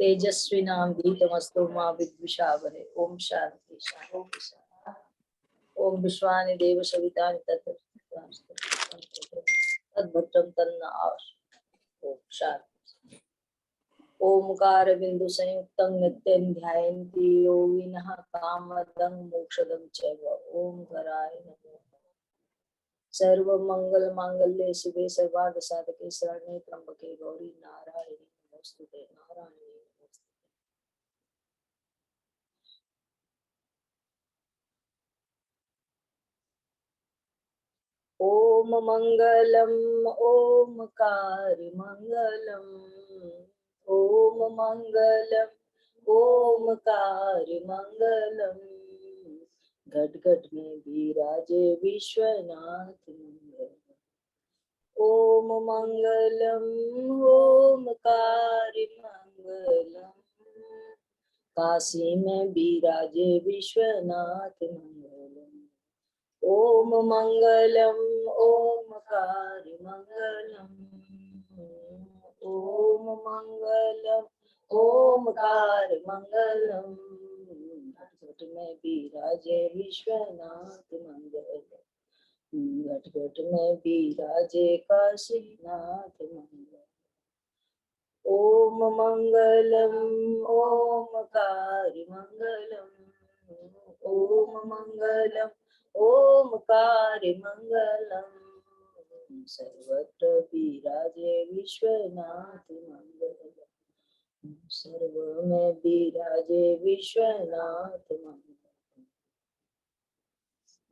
तेजस्विनावधीतमस्तु मा विद्विषावहै। ओम शांति शांति शांति। ओम विश्वानि देव सवितानि तद्भद्रं तन्न आशु। ओम शांति। ओमकार बिंदु संयुक्तं नित्यं ध्यायन्ति योगिनः कामदं मोक्षदं चैव। ओमकाराय नमः। सर्वमंगल मांगल्ये शिवे सर्वार्थ साधके शरण्ये त्र्यंबके गौरी नारायणी नमोस्तुते नारायणी नमोस्तुते। ओम मंगलम ओमकार मंगलम ओम मंगलम ओमकार मंगलम। घट घट में विराजे विश्वनाथ मंगल। ओम मंगलम ओमकार मंगलम। काशी में विराजे विश्वनाथ मंगलम। ओम मंगलम ओमकार मंगलम ओम मंगलम ओमकार मंगलम। घट में विराजे विश्वनाथ मंगलम। घट घट में विराजे काशीनाथ मंगलम। ओम मंगलम ओमकार मंगलम ओम मंगलम ओमकार मंगलम। सर्वत्र विराजे विश्वनाथ मंगलम। सर्व में विराजे विश्वनाथ मंगलम।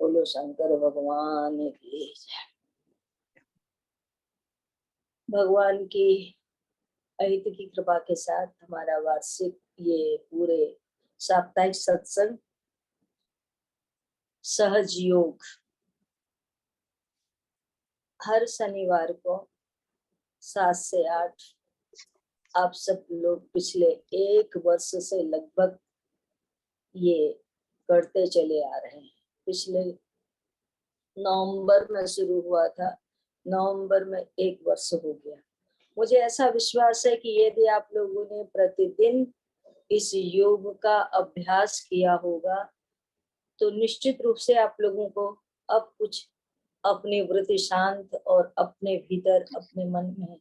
बोलो शंकर भगवान की जय। भगवान की अहित की कृपा के साथ हमारा वार्षिक ये पूरे साप्ताहिक सत्संग सहज योग हर शनिवार को 7 से 8 आप सब लोग पिछले 1 वर्ष से लगभग ये करते चले आ रहे हैं। पिछले नवंबर में शुरू हुआ था, नवंबर में 1 वर्ष हो गया। मुझे ऐसा विश्वास है कि यदि आप लोगों ने प्रतिदिन इस योग का अभ्यास किया होगा तो निश्चित रूप से आप लोगों को अब कुछ अपनी वृत्ति शांत और अपने भीतर अपने मन में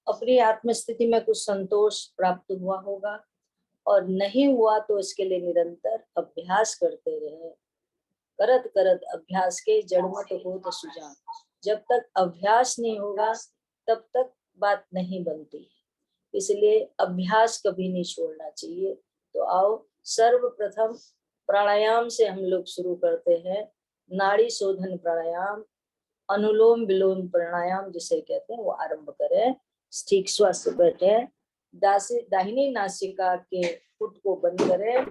अपनी आत्मस्थिति में कुछ संतोष प्राप्त हुआ होगा। और नहीं हुआ तो इसके लिए निरंतर अभ्यास करते रहे। करत करत अभ्यास के जड़मत हो तो सुजान। जब तक अभ्यास नहीं होगा तब तक बात नहीं बनती। इसलिए अभ्यास कभी नहीं छोड़ना चाहिए। तो आओ सर्वप्रथम प्राणायाम से हम लोग शुरू करते हैं। नाड़ी शोधन प्राणायाम, अनुलोम विलोम प्राणायाम जिसे कहते हैं वो आरंभ करें। ठीक स्वस्थ बैठे, दाहिनी नासिका के पुट को बंद करें।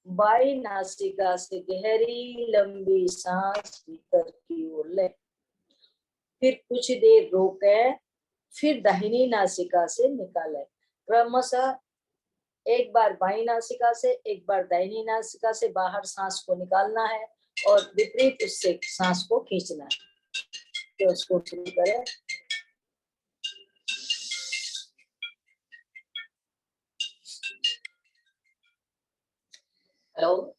बाई नासिका से गहरी लंबी सांस भीतर की ओर ले। फिर कुछ देर रोके, फिर दाहिनी नासिका से निकालें। क्रमशः एक बार बाई नासिका से एक बार दाहिनी नासिका से बाहर सांस को निकालना है और विपरीत उससे सांस को खींचना है। तो उसको शुरू करें। हेलो,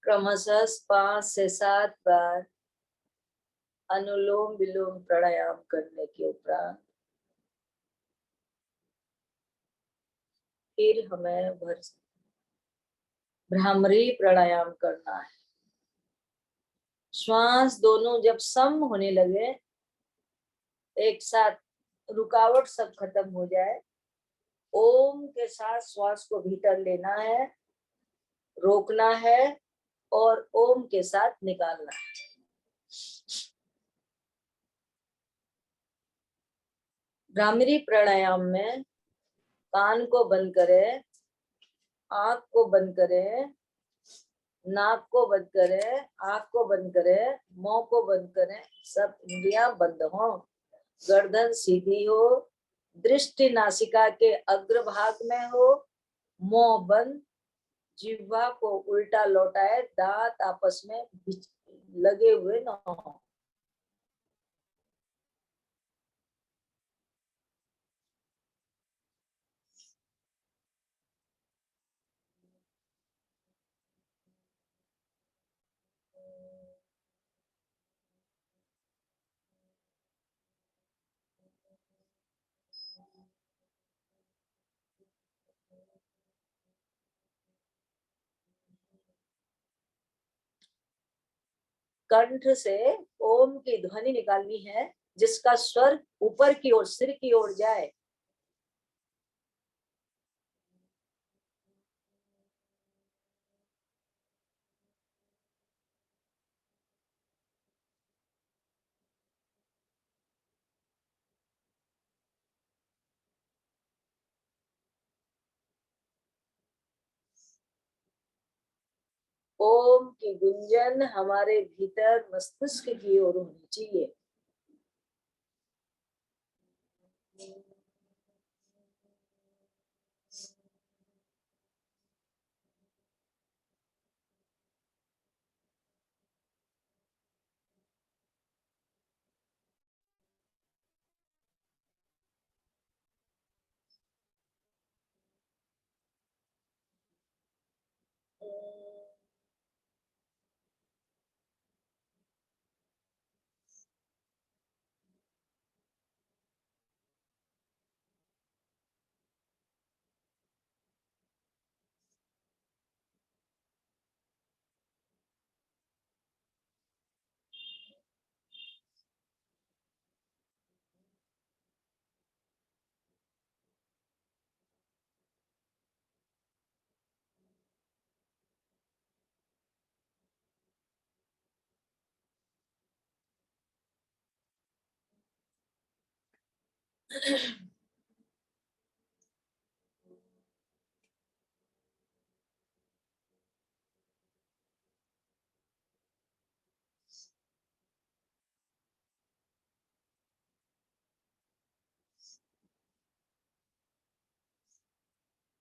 क्रमशः 5 से 7 बार अनुलोम विलोम प्राणायाम करने के उपरांत फिर हमें भ्रामरी प्राणायाम करना है। श्वास दोनों जब सम होने लगे, एक साथ रुकावट सब खत्म हो जाए, ओम के साथ श्वास को भीतर लेना है, रोकना है और ओम के साथ निकालना है। भ्रामरी प्राणायाम में कान को बंद करें, आंख को बंद करें, नाक को बंद करें, आंख को बंद करें, मुंह को बंद करें, सब इंद्रियां बंद हो, गर्दन सीधी हो, दृष्टि नासिका के अग्रभाग में हो, मुंह बंद, जिह्वा को उल्टा लौटाए, दांत आपस में लगे हुए न हो। कंठ से ओम की ध्वनि निकालनी है, जिसका स्वर ऊपर की ओर, सिर की ओर जाए। ओम की गुंजन हमारे भीतर मस्तिष्क की ओर होनी चाहिए।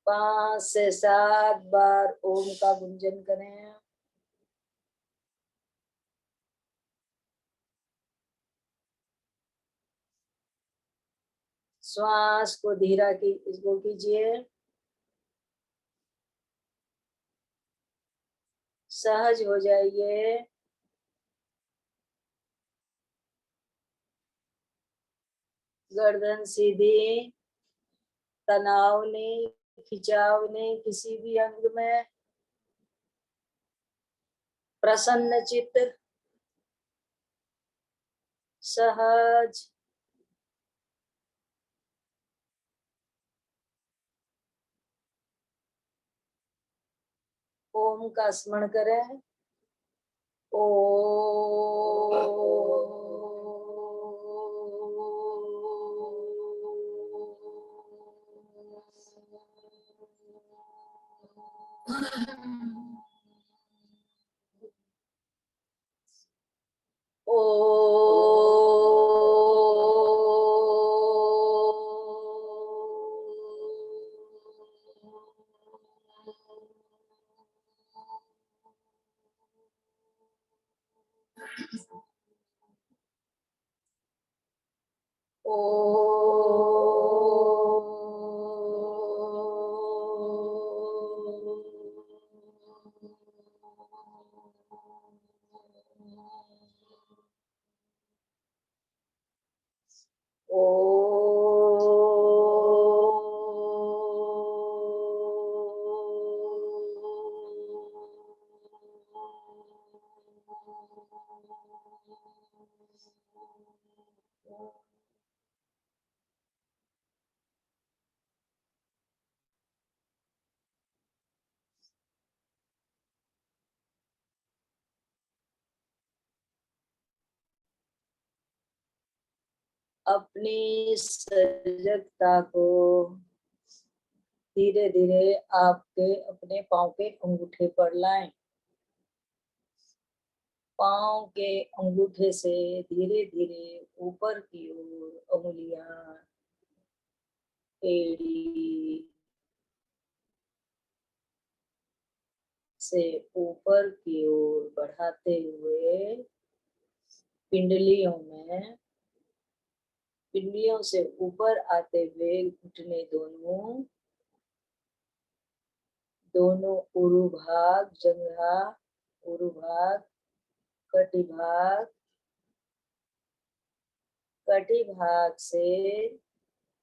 पांच से सात बार ओम का गुंजन करें। श्वास को धीरा की इसको कीजिए, सहज हो जाइए। गर्दन सीधी, तनाव नहीं, खिंचाव नहीं किसी भी अंग में, प्रसन्न चित्त, सहज। ओम का स्मरण करें। ओ अपनी सजगता को धीरे धीरे आपके अपने पांव के अंगूठे पर लाएं। पांव के अंगूठे से धीरे धीरे ऊपर की ओर उंगलियां, एड़ी से ऊपर की ओर बढ़ाते हुए पिंडलियों से ऊपर आते हुए घुटने दोनों उरु भाग, जंघा, उरु भाग, कटी भाग से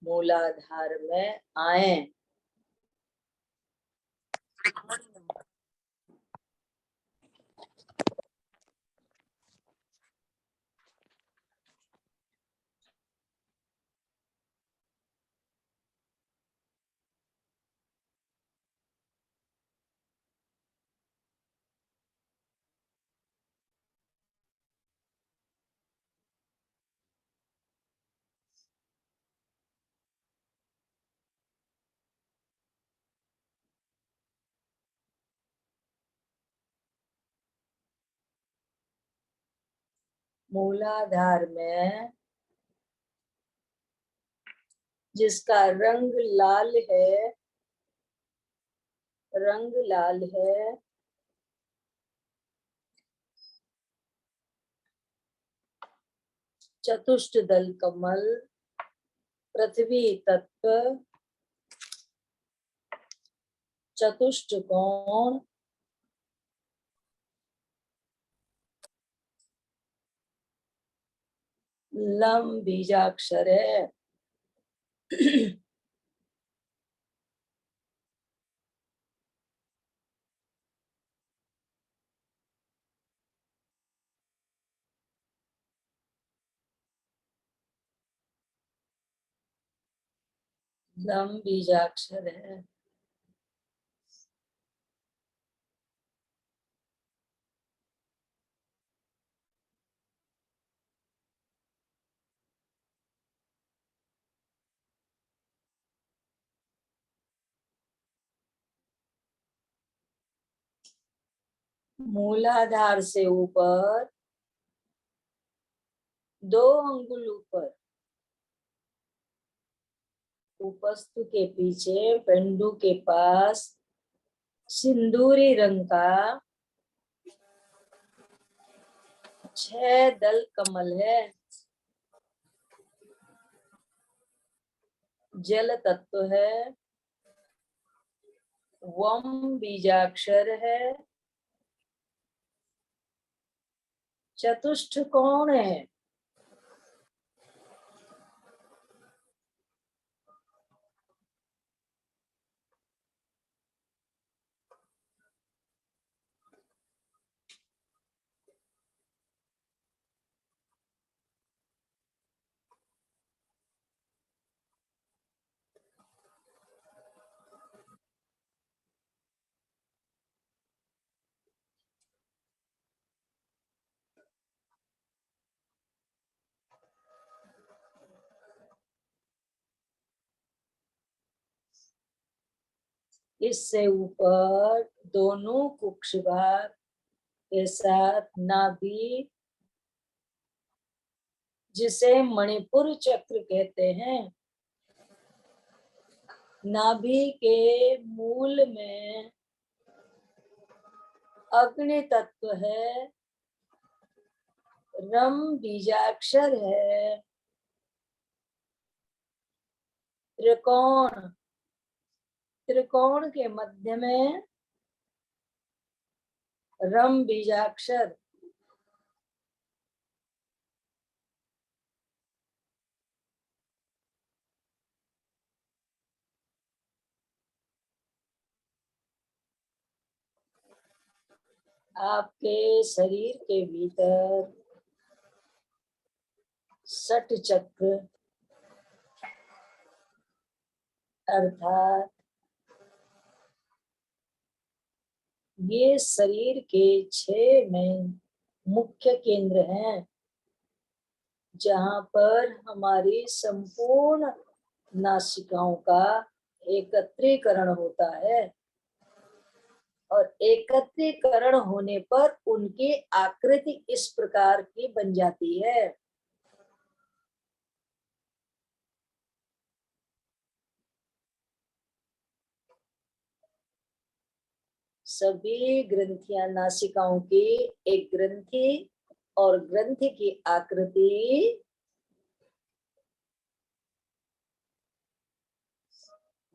मूलाधार में आए। मूलाधार में जिसका रंग लाल है, चतुष्टदल कमल, पृथ्वी तत्व, चतुष्टकोण, लम बीजाक्षर है। लम बीजाक्षर है। मूलाधार से ऊपर 2 अंगुल ऊपर उपस्तु के पीछे पेंडु के पास सिंदूरी रंग का 6 दल कमल है। जल तत्व है, वम बीजाक्षर है, चतुष्टकोण है। इससे ऊपर दोनों कुक्ष भाग के साथ नाभि, जिसे मणिपुर चक्र कहते हैं, नाभि के मूल में अग्नि तत्व है, रम बीजाक्षर है, त्रिकोण के मध्य में रम बीजाक्षर, आपके शरीर के भीतर षट चक्र अर्थात ये शरीर के 6 में मुख्य केंद्र हैं, जहाँ पर हमारी संपूर्ण नासिकाओं का एकत्रीकरण होता है और एकत्रीकरण होने पर उनकी आकृति इस प्रकार की बन जाती है। सभी ग्रंथियां नासिकाओं की एक ग्रंथि और ग्रंथि की आकृति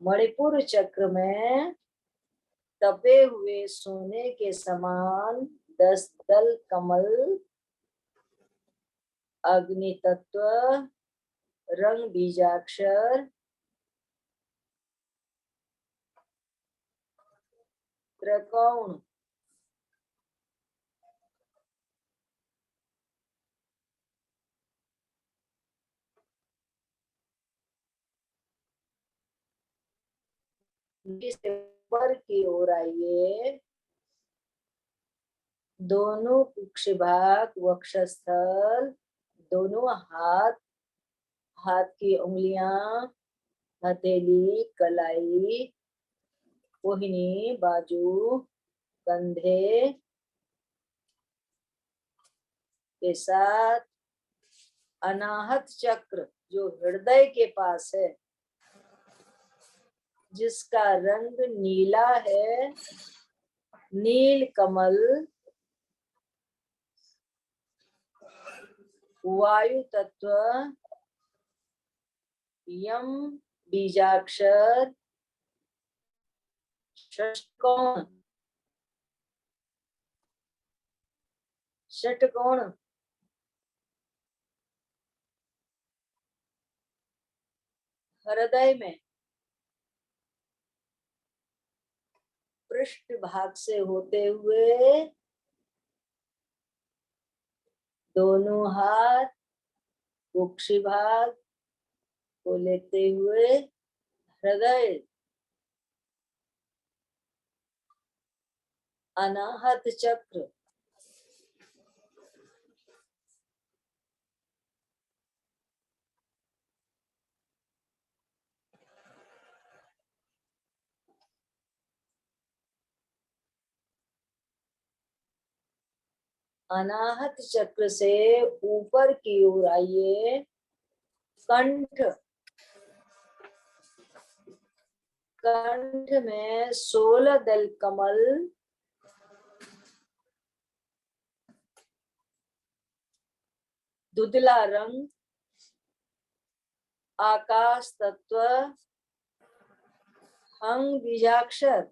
मणिपुर चक्र में तपे हुए सोने के समान 10 दल कमल अग्नि तत्व रंग बीजाक्षर त्रिकोण ऊपर की ओर आइए, दोनों कुक्ष भाग वक्षस्थल, दोनों हाथ, हाथ की उंगलियां, हथेली, कलाई, कोहनी, बाजू, कंधे के साथ अनाहत चक्र जो हृदय के पास है, जिसका रंग नीला है, नील कमल, वायु तत्व, यम बीजाक्षर, षटकोण, षटकोण हृदय में पृष्ठ भाग से होते हुए दोनों हाथ कुक्षि भाग को लेते हुए हृदय अनाहत चक्र अनाहत चक्र से ऊपर की ओर आइए, कंठ, कंठ में 16 दल कमल दुधला रंग, आकाश तत्व, हंग बीजाक्षर,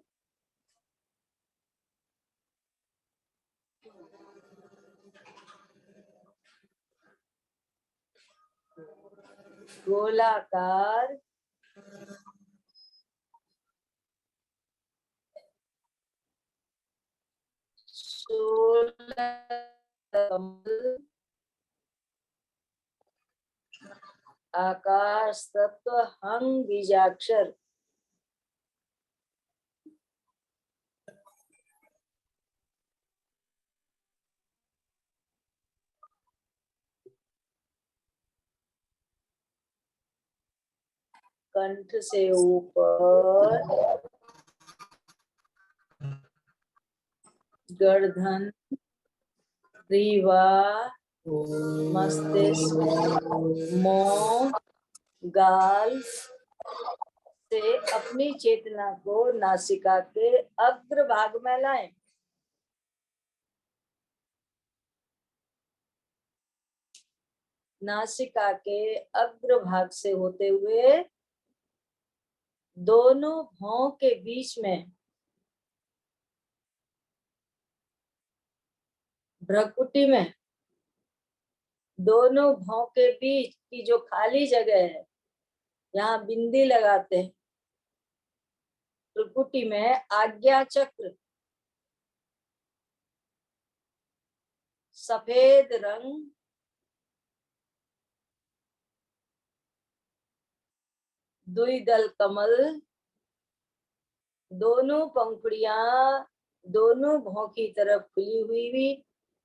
गोलाकार, कमल, आकाश तत्व, हंग बीजाक्षर, कंठ से ऊपर गर्दन, ग्रीवा, मस्तिष्क, मुंह, गाल से अपनी चेतना को नासिका के अग्र भाग में लाएं। नासिका के अग्र भाग से होते हुए दोनों भौं के बीच में भ्रुकुटी में दोनों भौं के बीच की जो खाली जगह है, यहाँ बिंदी लगाते हैं। भ्रुकुटी में आज्ञा चक्र सफेद रंग, द्विदल कमल, दोनों पंखुड़ियां दोनों भौं की तरफ खुली हुई,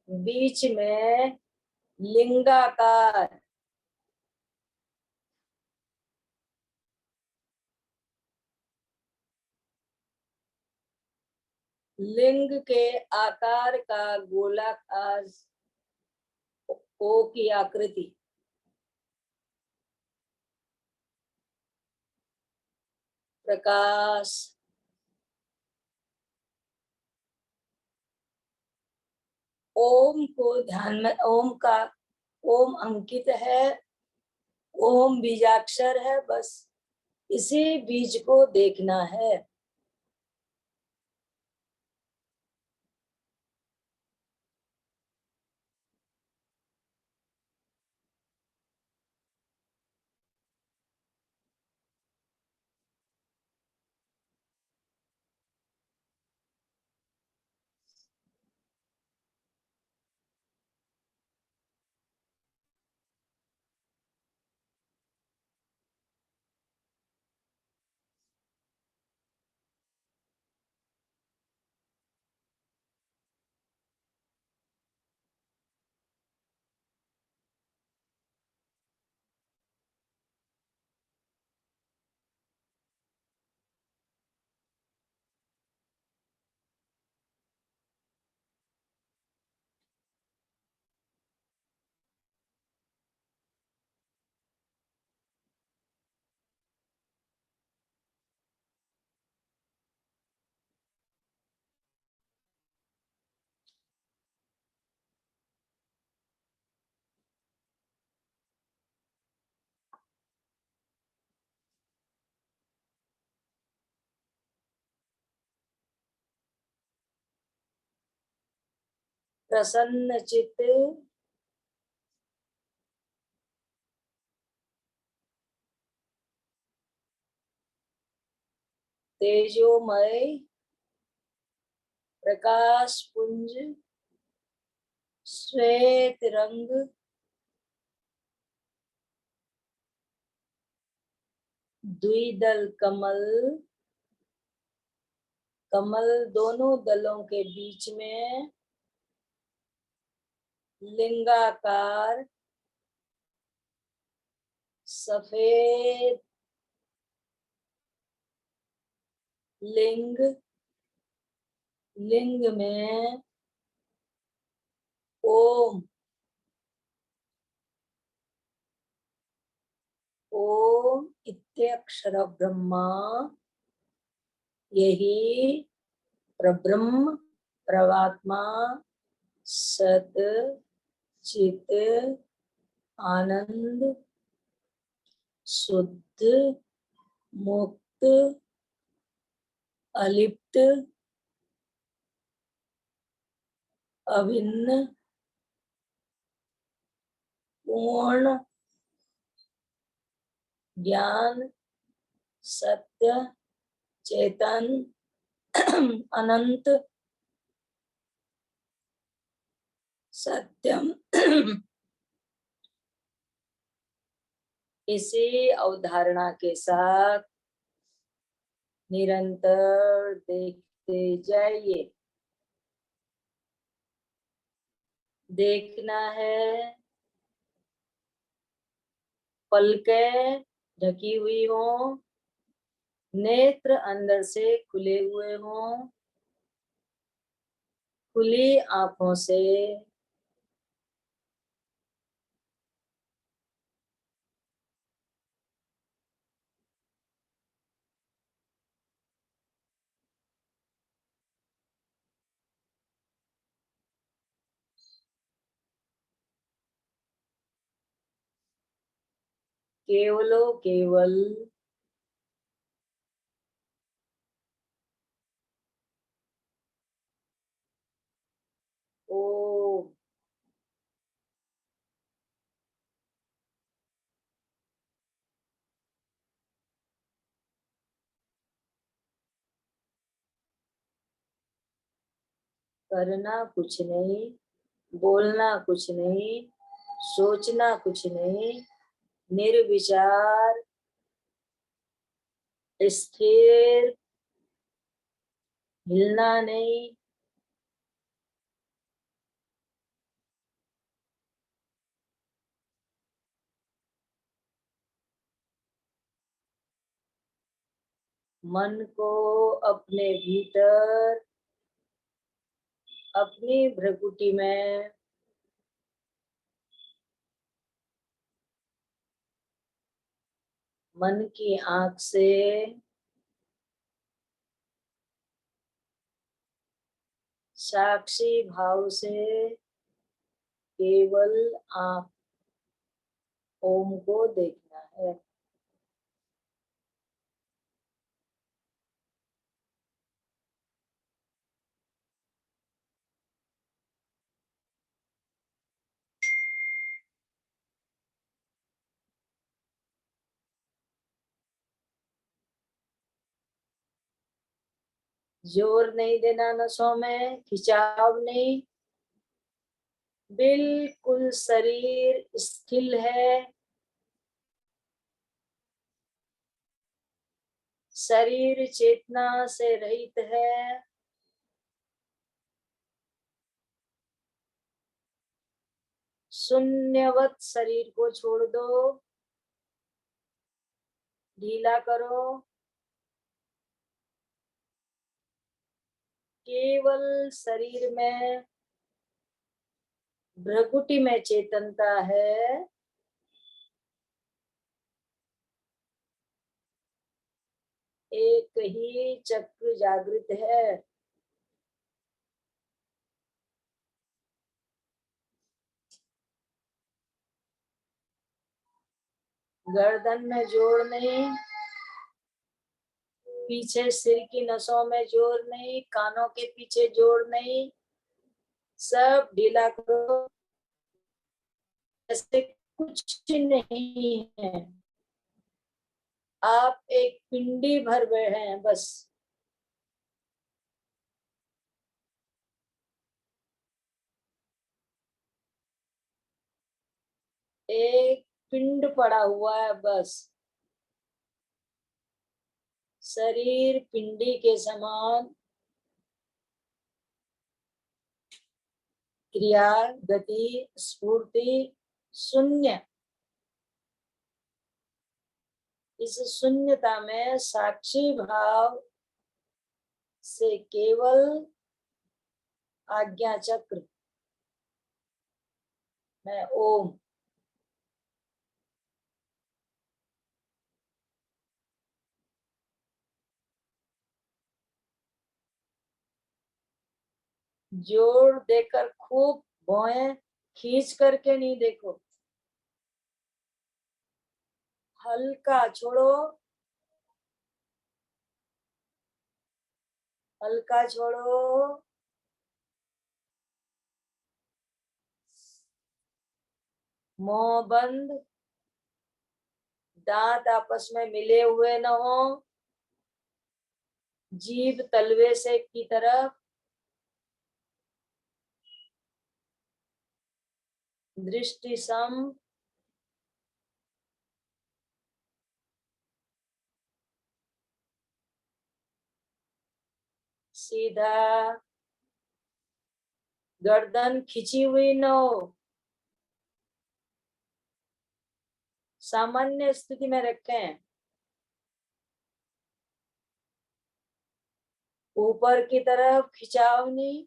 बीच में लिंगाकार लिंग के आकार का गोलाकार ओ की आकृति प्रकाश ओम को ध्यान में, ओम का, ओम अंकित है, ओम बीजाक्षर है, बस इसी बीज को देखना है। प्रसन्न चित्त तेजोमय प्रकाश पुंज श्वेत रंग द्विदल कमल, कमल दोनों दलों के बीच में लिंगाकार सफेद लिंग, लिंग में ओम, ओम इत्यक्षर ब्रह्मा, यही प्रब्रह्म परमात्मा सत चित आनंद शुद्ध मुक्त अलिप्त अभिन्न पूर्ण ज्ञान सत्य चेतन अनंत सत्यम। इसी अवधारणा के साथ निरंतर देखते जाइए। देखना है पलकें ढकी हुई हो, नेत्र अंदर से खुले हुए हों, खुली आंखों से केवलो केवल ओम करना कुछ नहीं, बोलना कुछ नहीं, सोचना कुछ नहीं, निर्विचार स्थिर, हिलना नहीं। मन को अपने भीतर अपनी भ्रुकुटी में मन की आंख से साक्षी भाव से केवल आप ओम को देखना है। जोर नहीं देना, नसों में खिंचाव नहीं, बिल्कुल शरीर स्थिर है, शरीर चेतना से रहित है। शून्यवत शरीर को छोड़ दो, ढीला करो, केवल शरीर में भ्रुकुटी में चेतनता है। एक ही चक्र जागृत है। गर्दन में जोर नहीं, पीछे सिर की नसों में जोर नहीं, कानों के पीछे जोर नहीं, सब ढीला करो, जैसे कुछ नहीं है। आप एक पिंडी भर गए हैं बस। एक पिंड पड़ा हुआ है बस। शरीर पिंडी के समान, क्रिया, गति, स्फूर्ति शून्य। इस शून्यता में साक्षी भाव से केवल आज्ञा चक्र में ओम। जोर देकर खूब भौएं खींच करके नहीं देखो, हल्का छोड़ो, हल्का छोड़ो। मुंह बंद, दांत आपस में मिले हुए न हो, जीभ तलवे से की तरफ, दृष्टि सम, सीधा, गर्दन खिंची हुई न हो, सामान्य स्थिति में रखें। ऊपर की तरफ खिंचाव नहीं।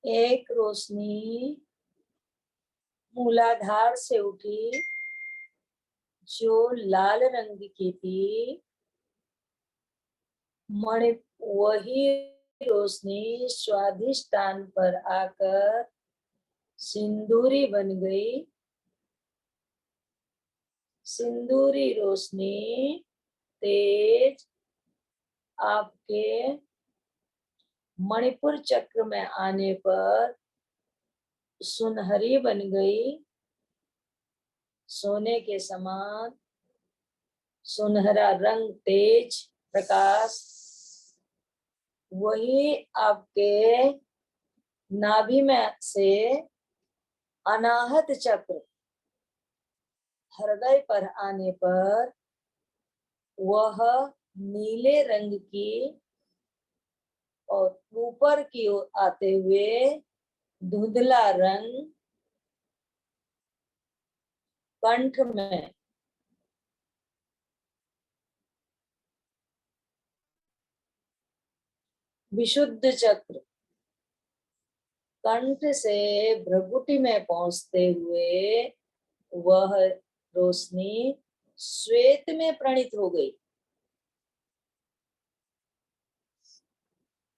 एक रोशनी मूलाधार से उठी जो लाल रंग की थी। वही रोशनी स्वाधिष्ठान पर आकर सिंदूरी बन गई। सिंदूरी रोशनी तेज आपके मणिपुर चक्र में आने पर सुनहरी बन गई। सोने के समान सुनहरा रंग, तेज प्रकाश। वही आपके नाभि में से अनाहत चक्र हृदय पर आने पर वह नीले रंग की और ऊपर की ओर आते हुए धुंधला रंग कंठ में विशुद्ध चक्र कंठ से भ्रगुटी में पहुंचते हुए वह रोशनी श्वेत में प्रणीत हो गई।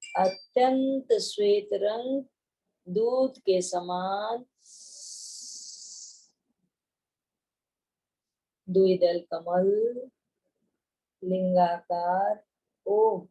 अत्यंत श्वेत रंग, दूध के समान, द्विदल कमल, लिंगाकार। ओम।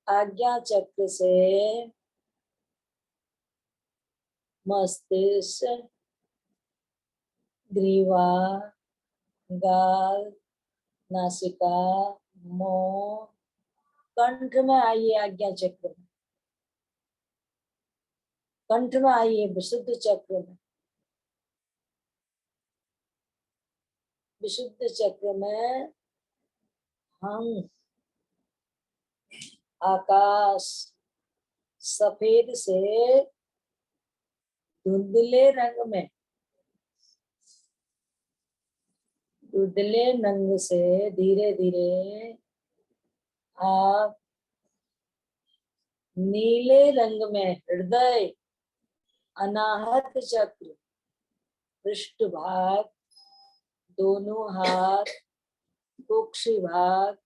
आज्ञा चक्र से मस्तिष्क, ग्रीवा, गाल, नासिका, मुंह, कंठ में आइए। आज्ञा चक्र में कंठ में आइए। विशुद्ध चक्र में, विशुद्ध चक्र में हम आकाश सफेद से धुंधले रंग में, धुंधले रंग से धीरे धीरे आप नीले रंग में हृदय, अनाहत चक्र, पृष्ठभाग, दोनों हाथ, कुक्षि भाग,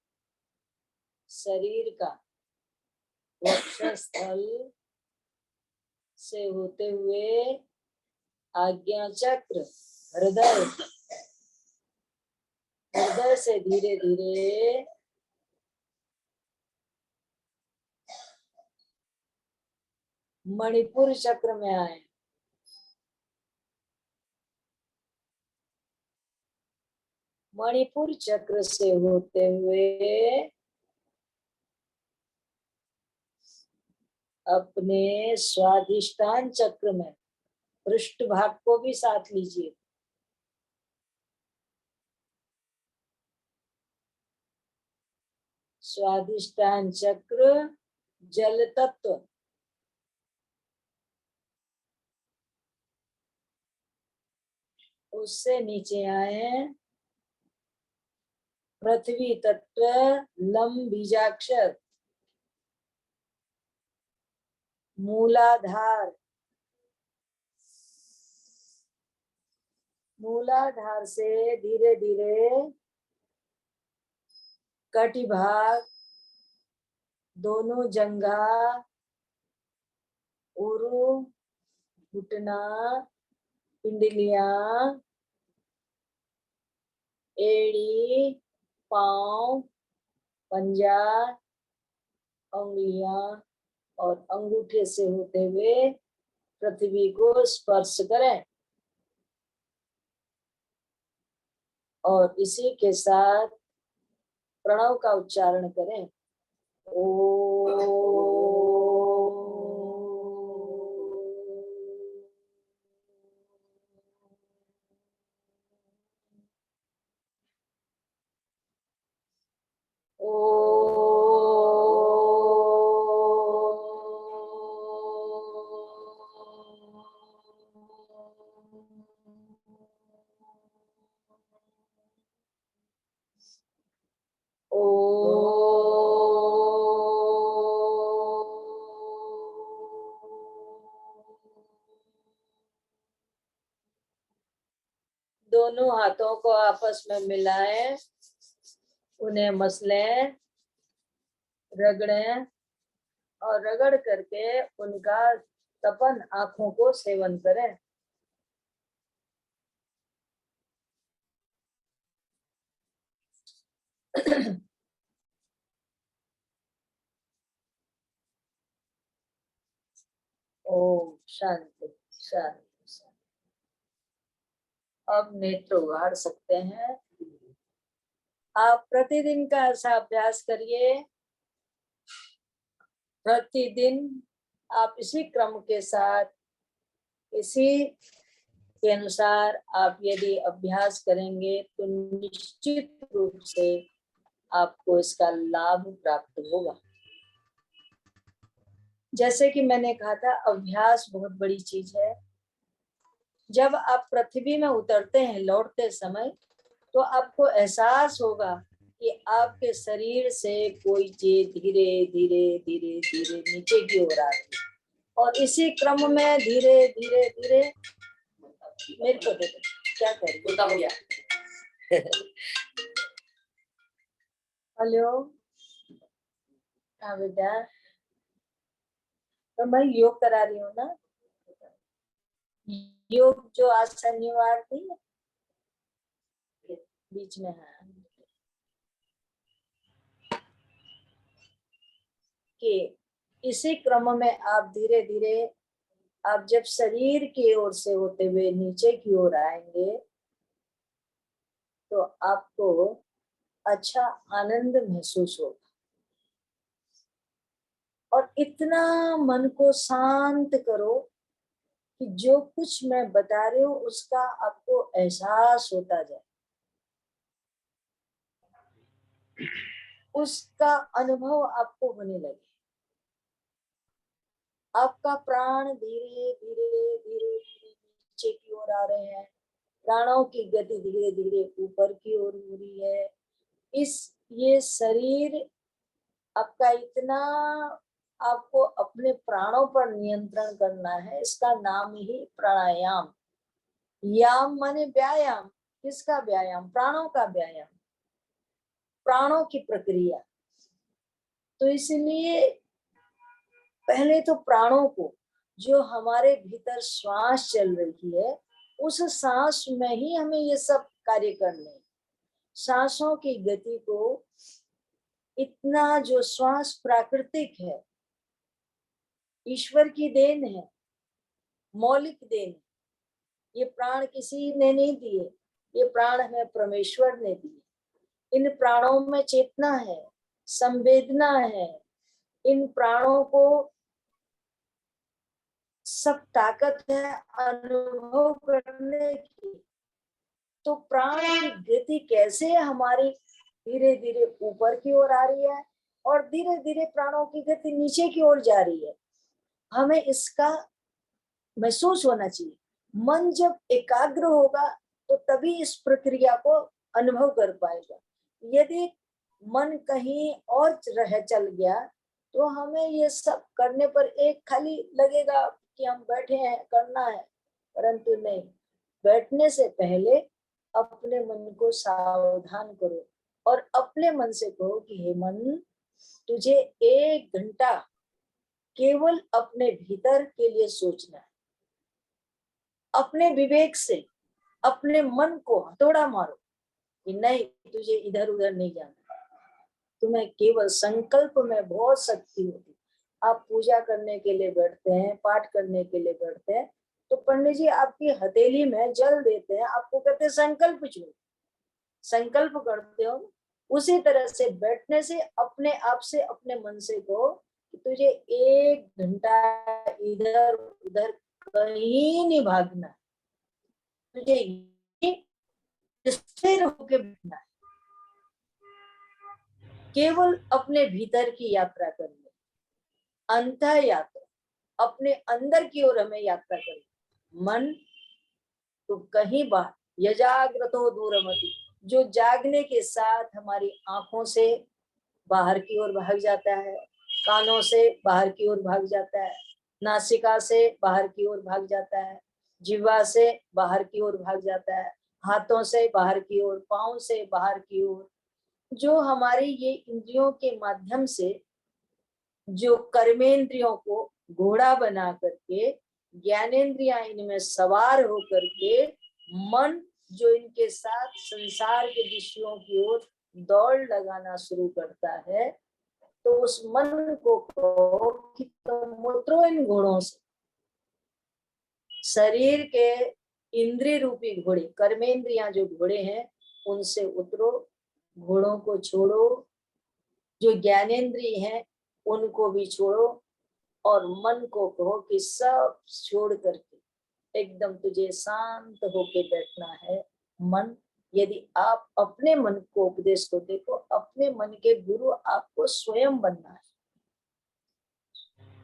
शरीर का वक्षस्थल से होते हुए आज्ञा चक्र, हृदय, हृदय से धीरे धीरे मणिपुर चक्र में आए। मणिपुर चक्र से होते हुए अपने स्वाधिष्ठान चक्र में, पृष्ठ भाग को भी साथ लीजिए। स्वाधिष्ठान चक्र जल तत्व, उससे नीचे आए पृथ्वी तत्व, लम बीजाक्षर, मूलाधार, मूलाधार से धीरे धीरे कटिभाग, दोनों जंघा, उरु, घुटना, पिंडलियां, एड़ी, पांव, पंजा, उंगलियां और अंगूठे से होते हुए पृथ्वी को स्पर्श करें और इसी के साथ प्रणव का उच्चारण करें। ओ दोनों हाथों को आपस में मिलाएं, उन्हें मसलें, रगड़ें और रगड़ करके उनका तपन आंखों को सेवन करें। ओम शांति शांति। अब नेत्र उघाड़ सकते हैं। आप प्रतिदिन का ऐसा अभ्यास करिए। प्रतिदिन आप इसी क्रम के साथ, इसी के अनुसार आप यदि अभ्यास करेंगे तो निश्चित रूप से आपको इसका लाभ प्राप्त होगा। जैसे कि मैंने कहा था, अभ्यास बहुत बड़ी चीज है। जब आप पृथ्वी में उतरते हैं लौटते समय, तो आपको एहसास होगा कि आपके शरीर से कोई चीज धीरे धीरे धीरे धीरे नीचे की ओर आ रही है और इसी क्रम में धीरे धीरे धीरे मेरे को दे क्या करें। हेलो, हाँ बेटा, तो मैं योग करा रही हूँ ना। योग जो आज शनिवार थी बीच में है कि इसी क्रम में आप धीरे धीरे, आप जब शरीर की ओर से होते हुए नीचे की ओर आएंगे तो आपको अच्छा आनंद महसूस होगा और इतना मन को शांत करो कि जो कुछ मैं बता रही हूँ उसका आपको एहसास होता जाए, उसका अनुभव आपको होने लगे। आपका प्राण धीरे धीरे धीरे धीरे नीचे की ओर आ रहे हैं। प्राणों की गति धीरे धीरे ऊपर की ओर हो रही है। ये शरीर आपका इतना, आपको अपने प्राणों पर नियंत्रण करना है। इसका नाम ही प्राणायाम। याम माने व्यायाम। किसका व्यायाम? प्राणों का व्यायाम, प्राणों की प्रक्रिया। तो इसलिए पहले तो प्राणों को, जो हमारे भीतर श्वास चल रही है, उस सांस में ही हमें ये सब कार्य करने हैं। सांसों की गति को, इतना जो श्वास प्राकृतिक है, ईश्वर की देन है, मौलिक देन है। ये प्राण किसी ने नहीं दिए, ये प्राण हमें परमेश्वर ने दिए। इन प्राणों में चेतना है, संवेदना है। इन प्राणों को सब ताकत है अनुभव करने की। तो प्राण की गति कैसे हमारी धीरे धीरे ऊपर की ओर आ रही है और धीरे धीरे प्राणों की गति नीचे की ओर जा रही है, हमें इसका महसूस होना चाहिए। मन जब एकाग्र होगा तो तभी इस प्रक्रिया को अनुभव कर पाएगा। यदि मन कहीं और रह चल गया तो हमें ये सब करने पर एक खाली लगेगा कि हम बैठे हैं, करना है, परंतु नहीं। बैठने से पहले अपने मन को सावधान करो और अपने मन से कहो कि हे मन, तुझे 1 घंटा केवल अपने भीतर के लिए सोचना है। अपने विवेक से अपने मन को हथौड़ा मारो कि नहीं, तुझे इधर उधर नहीं जाना। तुम्हें केवल संकल्प में बहुत शक्ति होती। आप पूजा करने के लिए बैठते हैं, पाठ करने के लिए बैठते हैं, तो पंडित जी आपकी हथेली में जल देते हैं, आपको कहते हैं संकल्प छोड़ो, संकल्प करते हो। उसी तरह से बैठने से अपने आप से अपने मन से कहो कि तुझे 1 घंटा इधर उधर कहीं नहीं भागना, तुझे स्थिर होकर बैठना है, केवल अपने भीतर की यात्रा करनी, अंतः यात्रा, अपने अंदर की ओर हमें यात्रा करनी। मन तो कहीं बाहर, यजाग्रतो दूरमति, जो जागने के साथ हमारी आंखों से बाहर की ओर भाग जाता है, कानों से बाहर की ओर भाग जाता है, नासिका से बाहर की ओर भाग जाता है, जिह्वा से बाहर की ओर भाग जाता है, हाथों से बाहर की ओर, पांव से बाहर की ओर, जो हमारी ये इंद्रियों के माध्यम से जो कर्मेंद्रियों को घोड़ा बना करके ज्ञानेन्द्रियां इनमें सवार होकर के मन जो इनके साथ संसार के विषयों की ओर दौड़ लगाना शुरू करता है, तो उस मन को कहो कि तुम उतरो इन घोड़ों से। शरीर के इंद्रिय रूपी घोड़े, कर्मेंद्रियां जो घोड़े हैं, उनसे उतरो, घोड़ों को छोड़ो, जो ज्ञानेन्द्रिय हैं उनको भी छोड़ो, और मन को कहो कि सब छोड़ करके एकदम तुझे शांत होके बैठना है। मन, यदि आप अपने मन को उपदेश को देखो, अपने मन के गुरु आपको स्वयं बनना है।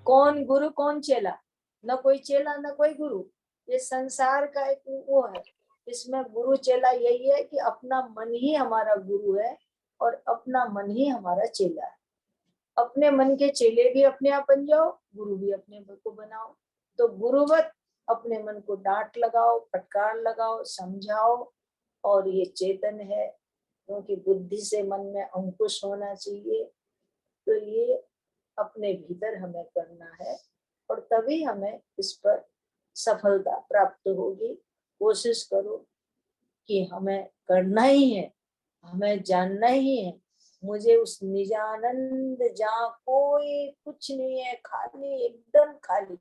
कौन गुरु कौन चेला? न कोई चेला न कोई गुरु, ये संसार का एक वो है। इसमें गुरु चेला यही है कि अपना मन ही हमारा गुरु है और अपना मन ही हमारा चेला है। अपने मन के चेले भी अपने आप बन जाओ, गुरु भी अपने मन को बनाओ। तो गुरुवत अपने मन को डांट लगाओ, फटकार लगाओ, समझाओ, और ये चेतन है, क्योंकि बुद्धि से मन में अंकुश होना चाहिए। तो ये अपने भीतर हमें करना है, और तभी हमें इस पर सफलता प्राप्त होगी। कोशिश करो कि हमें करना ही है, हमें जानना ही है। मुझे उस निजानंद जहाँ कोई कुछ नहीं है, खाली, एकदम खाली,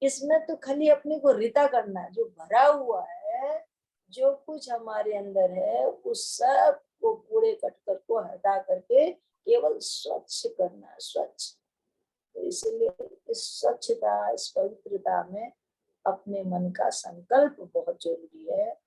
इसमें तो खाली अपने को रिता करना है। जो भरा हुआ है, जो कुछ हमारे अंदर है, उस सब को कूड़े कटकर को हटा करके केवल स्वच्छ करना है, स्वच्छ। तो इसलिए इस स्वच्छता, इस पवित्रता में अपने मन का संकल्प बहुत जरूरी है।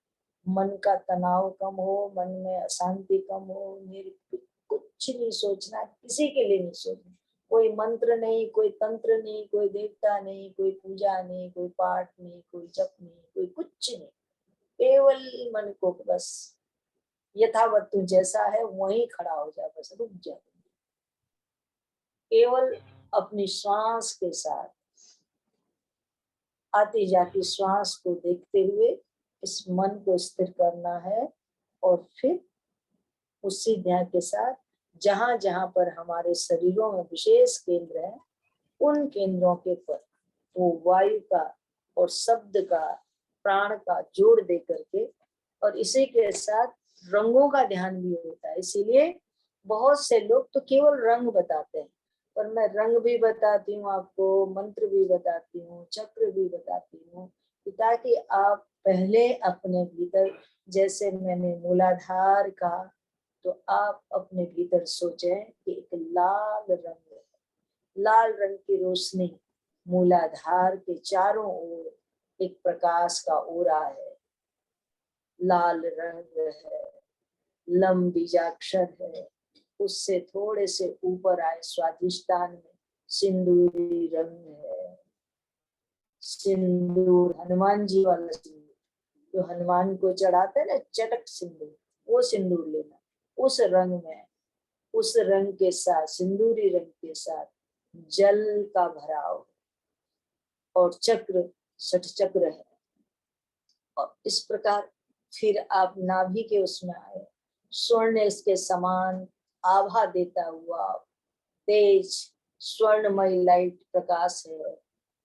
मन का तनाव कम हो, मन में अशांति कम हो, मेरे कुछ नहीं सोचना, किसी के लिए नहीं सोचना, कोई मंत्र नहीं, कोई तंत्र नहीं, कोई देवता नहीं, कोई पूजा नहीं, कोई पाठ नहीं, कोई जप नहीं, कोई कुछ नहीं, केवल मन को बस यथावत तू जैसा है वहीं खड़ा हो जा, बस रुक जा। केवल अपनी श्वास के साथ आती जाती श्वास को देखते हुए इस मन को स्थिर करना है, और फिर उसी ध्यान के साथ जहां जहां पर हमारे शरीरों में विशेष केंद्र है, उन केंद्रों के पर वो वायु का और शब्द का, प्राण का जोड़ दे करके, और इसी के साथ रंगों का ध्यान भी होता है। इसीलिए बहुत से लोग तो केवल रंग बताते हैं, पर मैं रंग भी बताती हूँ आपको, मंत्र भी बताती हूँ, चक्र भी बताती हूँ, ताकि आप पहले अपने भीतर, जैसे मैंने मूलाधार कहा, तो आप अपने भीतर सोचें कि एक लाल रंग है, लाल रंग की रोशनी मूलाधार के चारों ओर एक प्रकाश का ओरा है, लाल रंग है, लम बीजाक्षर है, उससे थोड़े से ऊपर आए स्वादिष्टान में सिंदूरी रंग है, सिंदूर हनुमान जी वाला सिंदूर, जो हनुमान को चढ़ाते हैं ना, चटक सिंदूर, वो सिंदूर लेना। उस रंग में, उस रंग के साथ, सिंदूरी रंग के साथ जल का भराव, और चक्र, षट चक्र है। और इस प्रकार फिर आप नाभि के उसमें आए, स्वर्ण इसके समान आभा देता हुआ तेज स्वर्णमय लाइट प्रकाश है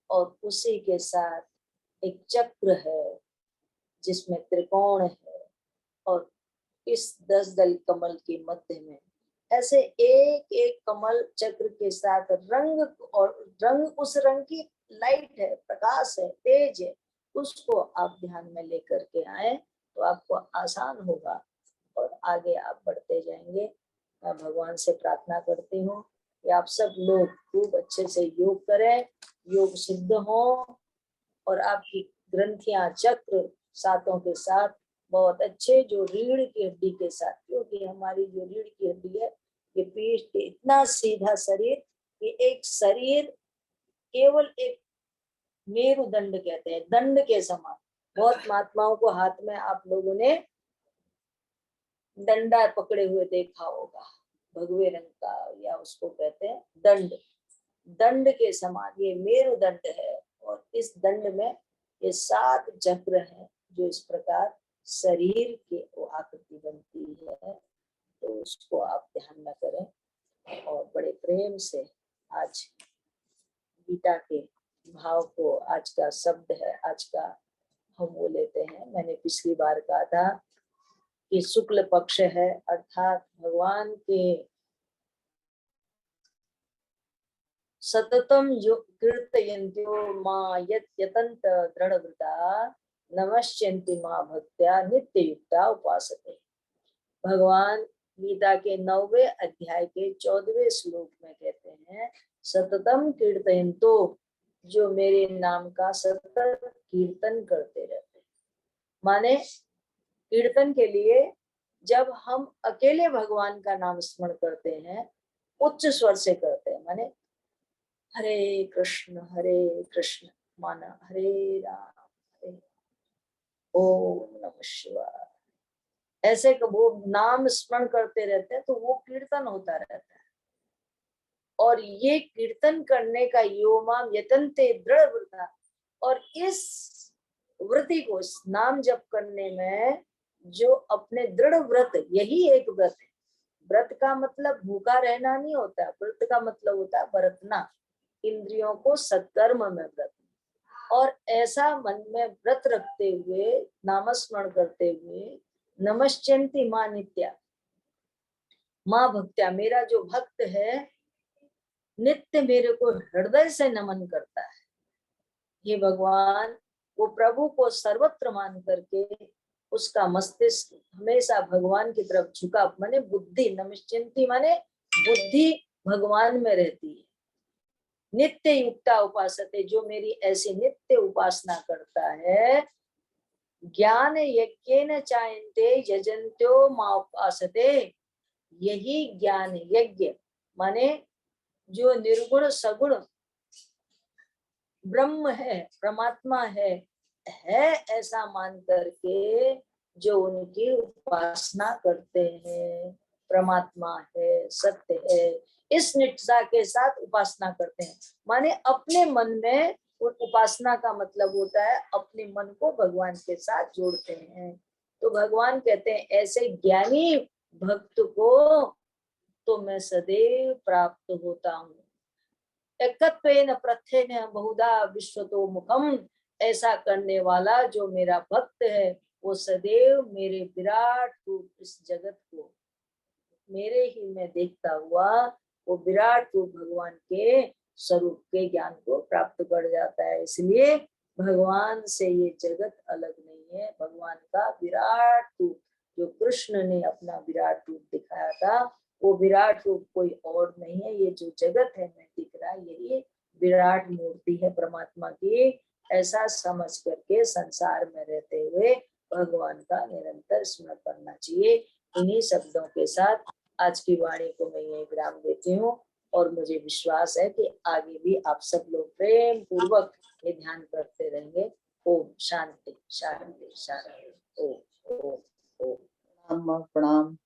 और उसी के साथ एक चक्र है जिसमें त्रिकोण है और इस 10 दल कमल के मध्य में ऐसे एक एक कमल चक्र के साथ रंग, और रंग उस रंग की लाइट है, प्रकाश है, तेज है, उसको आप ध्यान में लेकर के आए तो आपको आसान होगा और आगे आप बढ़ते जाएंगे। मैं भगवान से प्रार्थना करती हूँ कि आप सब लोग खूब अच्छे से योग करें, योग सिद्ध हो और आपकी ग्रंथियां चक्र सातों के साथ बहुत अच्छे, जो रीढ़ की हड्डी के साथ, क्योंकि हमारी जो रीढ़ की हड्डी है ये पीठ के इतना सीधा शरीर, ये एक शरीर केवल एक मेरुदंड कहते हैं, दंड के समान। बहुत महात्माओं को हाथ में आप लोगों ने डंडा पकड़े हुए देखा होगा, भगवे रंग का, या उसको कहते हैं दंड। दंड के समान ये मेरुदंड है और इस दंड में ये 7 चक्र हैं जो इस प्रकार शरीर के वो आकृति बनती है। तो उसको आप ध्यान में करें और बड़े प्रेम से आज गीता के भाव को, आज का शब्द है, आज का हम वो लेते हैं। मैंने पिछली बार कहा था कि शुक्ल पक्ष है, अर्थात भगवान के सततम कीर्तयन्त्यो मां यतन्त दृढ़व्रता नमस्यन्ति मां भक्त्या नित्य युक्ता उपासते। भगवान गीता के 9वें अध्याय के 14वें श्लोक में कहते हैं, सततम कीर्तयन्तो, जो मेरे नाम का सतत कीर्तन करते रहते हैं। माने कीर्तन के लिए जब हम अकेले भगवान का नाम स्मरण करते हैं, उच्च स्वर से करते हैं, माने हरे कृष्ण माना हरे राम हरे ओम नमः शिवाय, ऐसे वो नाम स्मरण करते रहते हैं तो वो कीर्तन होता रहता है। और ये कीर्तन करने का योमाम यतन्ते दृढ़ व्रता, और इस व्रति को, इस नाम जप करने में जो अपने दृढ़ व्रत, यही एक व्रत है। व्रत का मतलब भूखा रहना नहीं होता, व्रत का मतलब होता है बरतना, इंद्रियों को सत्कर्म में व्रत। और ऐसा मन में व्रत रखते हुए, नामस्मरण करते हुए, नमश्चन्ति मां नित्या, मां भक्त्या, मेरा जो भक्त है नित्य मेरे को हृदय से नमन करता है। ये भगवान, वो प्रभु को सर्वत्र मान करके उसका मस्तिष्क हमेशा भगवान की तरफ झुका, माने बुद्धि, नमश्चन्ति माने बुद्धि भगवान में रहती है। नित्य युक्ता उपासते, जो मेरी ऐसी नित्य उपासना करता है, ज्ञान यज्ञेन चायन्ते यजन्त्यो मां उपासते, यही ज्ञान यज्ञ माने जो निर्गुण सगुण ब्रह्म है, परमात्मा है ऐसा मान करके जो उनकी उपासना करते हैं, परमात्मा है, सत्य है, इस निष्ठा के साथ उपासना करते हैं। माने अपने मन में, उपासना का मतलब होता है अपने मन को भगवान के साथ जोड़ते हैं। तो भगवान कहते हैं ऐसे ज्ञानी भक्त को तो मैं सदैव प्राप्त होता हूँ। एकत्वेन प्रत्येन बहुधा विश्वतो मुखम, ऐसा करने वाला जो मेरा भक्त है वो सदैव मेरे विराट रूप, इस जगत को मेरे ही में देखता हुआ वो विराट रूप भगवान के स्वरूप के ज्ञान को प्राप्त कर जाता है। इसलिए भगवान से ये जगत अलग नहीं है। भगवान का विराट रूप, जो कृष्ण ने अपना विराट रूप दिखाया था, वो विराट रूप कोई और नहीं है। ये जो जगत है में दिख रहा है, यही विराट मूर्ति है परमात्मा की। ऐसा समझ करके संसार में रहते हुए भगवान का निरंतर स्मरण करना चाहिए। इन्हीं शब्दों के साथ आज की वाणी को मैं यही विराम देती हूँ और मुझे विश्वास है कि आगे भी आप सब लोग प्रेम पूर्वक ये ध्यान करते रहेंगे। ओम शांति शांति शांति। ओम ओम ओम। प्रणाम।